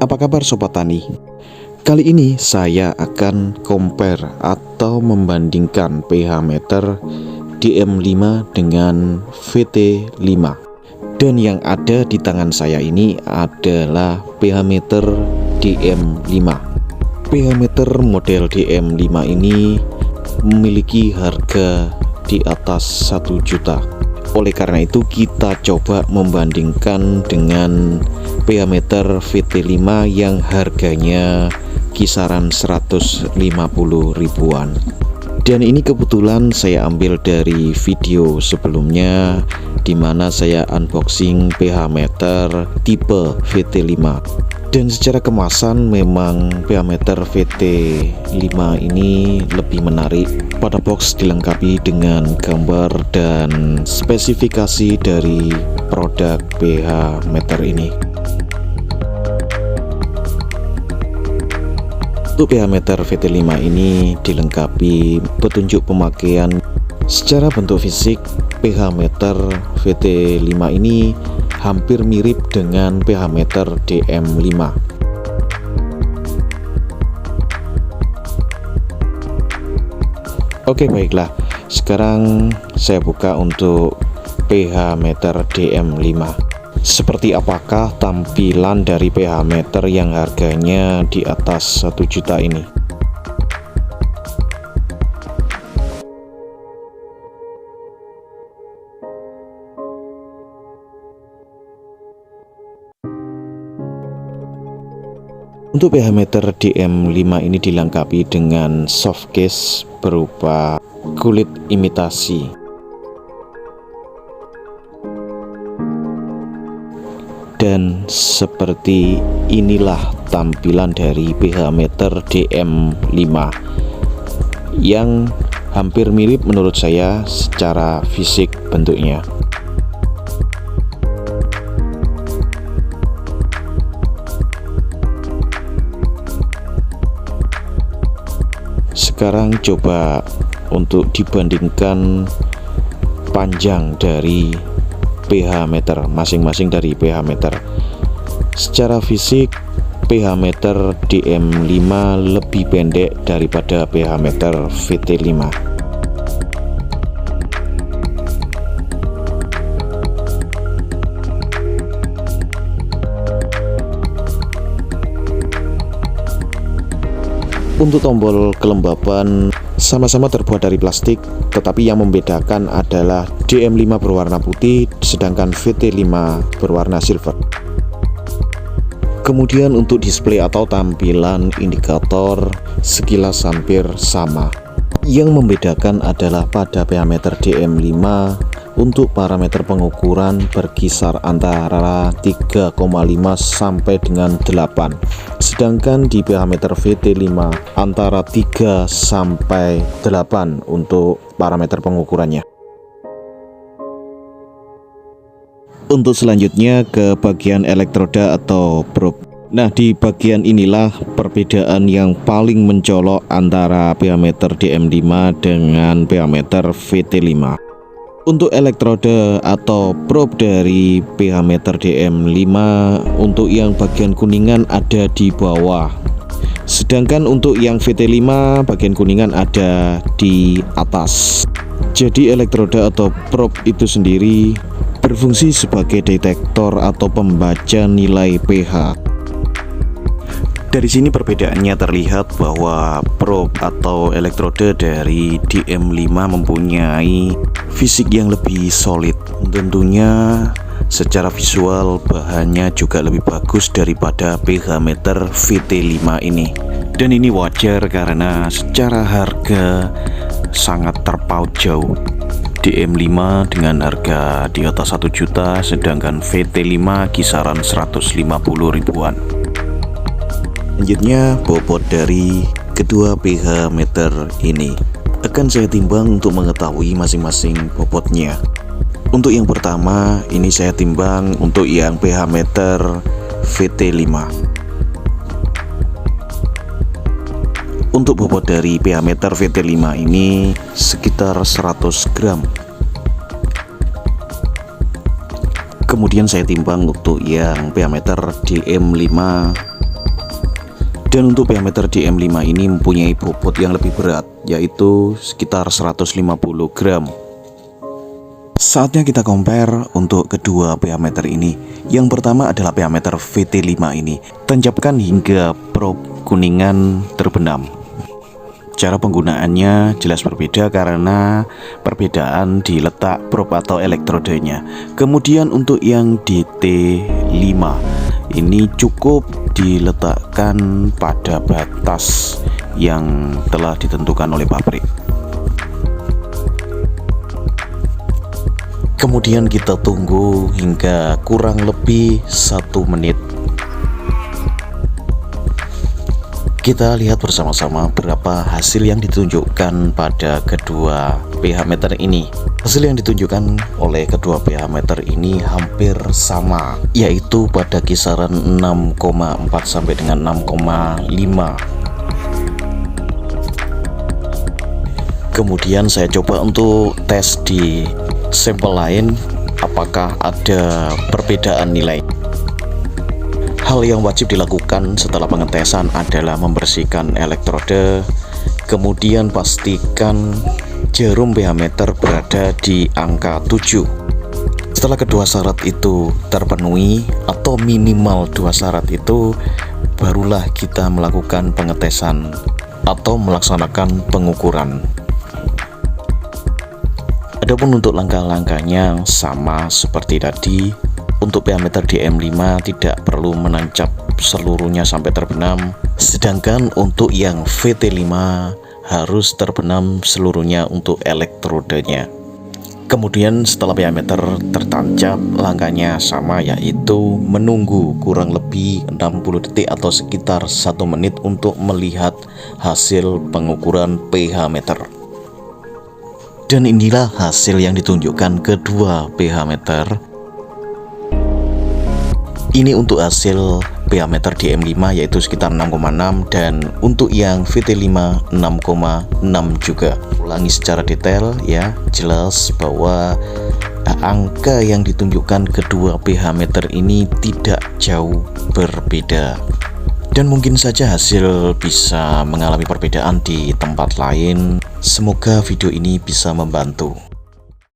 Apa kabar Sobat Tani? Kali ini saya akan compare atau membandingkan pH meter DM5 dengan VT5. Dan yang ada di tangan saya ini adalah pH meter DM5. pH meter model DM5 ini memiliki harga di atas 1 juta. Oleh karena itu kita coba membandingkan dengan pH meter VT5 yang harganya kisaran 150 ribuan. Dan ini kebetulan saya ambil dari video sebelumnya di mana saya unboxing pH meter tipe VT5. Dan secara kemasan memang pH meter VT5 ini lebih menarik. Pada box dilengkapi dengan gambar dan spesifikasi dari produk pH meter ini. Untuk pH meter VT5 ini dilengkapi petunjuk pemakaian. Secara bentuk fisik, pH meter VT5 ini hampir mirip dengan pH meter DM5. Oke, baiklah. Sekarang saya buka untuk pH meter DM5. Seperti apakah tampilan dari pH meter yang harganya di atas 1 juta ini? Untuk pH meter DM5 ini dilengkapi dengan soft case berupa kulit imitasi. Dan seperti inilah tampilan dari pH meter DM5 yang hampir mirip menurut saya secara fisik bentuknya. Sekarang coba untuk dibandingkan panjang dari pH meter masing-masing dari pH meter. Secara fisik pH meter DM5 lebih pendek daripada pH meter VT5. Untuk tombol kelembaban sama-sama terbuat dari plastik, tetapi yang membedakan adalah DM5 berwarna putih sedangkan VT5 berwarna silver. Kemudian untuk display atau tampilan indikator sekilas hampir sama. Yang membedakan adalah pada pH meter DM5 untuk parameter pengukuran berkisar antara 3,5 sampai dengan 8. Sedangkan di pH meter VT5 antara 3 sampai 8 untuk parameter pengukurannya. Untuk selanjutnya ke bagian elektroda atau probe. Nah, di bagian inilah perbedaan yang paling mencolok antara pH meter DM5 dengan pH meter VT5. Untuk elektroda atau probe dari pH meter DM5, untuk yang bagian kuningan ada di bawah. Sedangkan untuk yang VT5 bagian kuningan ada di atas. Jadi elektroda atau probe itu sendiri berfungsi sebagai detektor atau pembaca nilai pH. Dari sini perbedaannya terlihat bahwa probe atau elektroda dari DM5 mempunyai fisik yang lebih solid. Tentunya secara visual bahannya juga lebih bagus daripada pH meter VT5 ini. Dan ini wajar karena secara harga sangat terpaut jauh. DM5 dengan harga di atas 1 juta, sedangkan VT5 kisaran 150 ribuan. Selanjutnya bobot dari kedua pH meter ini akan saya timbang untuk mengetahui masing-masing bobotnya. Untuk yang pertama ini saya timbang untuk yang pH meter VT5. Untuk bobot dari pH meter VT5 ini sekitar 100 gram. Kemudian saya timbang untuk yang pH meter DM5, dan untuk pH meter DM5 ini mempunyai bobot yang lebih berat, yaitu sekitar 150 gram. Saatnya kita compare untuk kedua pH meter ini. Yang pertama adalah pH meter VT5 ini, tancapkan hingga probe kuningan terbenam. Cara penggunaannya jelas berbeda karena perbedaan di letak probe atau elektrodenya. Kemudian untuk yang DT5 ini cukup diletakkan pada batas yang telah ditentukan oleh pabrik. Kemudian kita tunggu hingga kurang lebih 1 menit. Kita lihat bersama-sama berapa hasil yang ditunjukkan pada kedua pH meter ini. Hasil yang ditunjukkan oleh kedua pH meter ini hampir sama, yaitu pada kisaran 6,4 sampai dengan 6,5. Kemudian saya coba untuk tes di sampel lain apakah ada perbedaan nilai. Hal yang wajib dilakukan setelah pengetesan adalah membersihkan elektrode, kemudian pastikan jarum pH meter berada di angka 7. Setelah kedua syarat itu terpenuhi atau minimal 2 syarat itu, barulah kita melakukan pengetesan atau melaksanakan pengukuran. Adapun untuk langkah-langkahnya sama seperti tadi. Untuk pH meter DM5 tidak perlu menancap seluruhnya sampai terbenam, sedangkan untuk yang VT5 harus terbenam seluruhnya untuk elektrodenya. Kemudian setelah pH meter tertancap, langkahnya sama, yaitu menunggu kurang lebih 60 detik atau sekitar 1 menit untuk melihat hasil pengukuran pH meter. Dan inilah hasil yang ditunjukkan kedua pH meter. Ini untuk hasil pH meter DM5 yaitu sekitar 6,6, dan untuk yang VT5 6,6 juga. Ulangi secara detail ya, jelas bahwa angka yang ditunjukkan kedua pH meter ini tidak jauh berbeda. Dan mungkin saja hasil bisa mengalami perbedaan di tempat lain. Semoga video ini bisa membantu.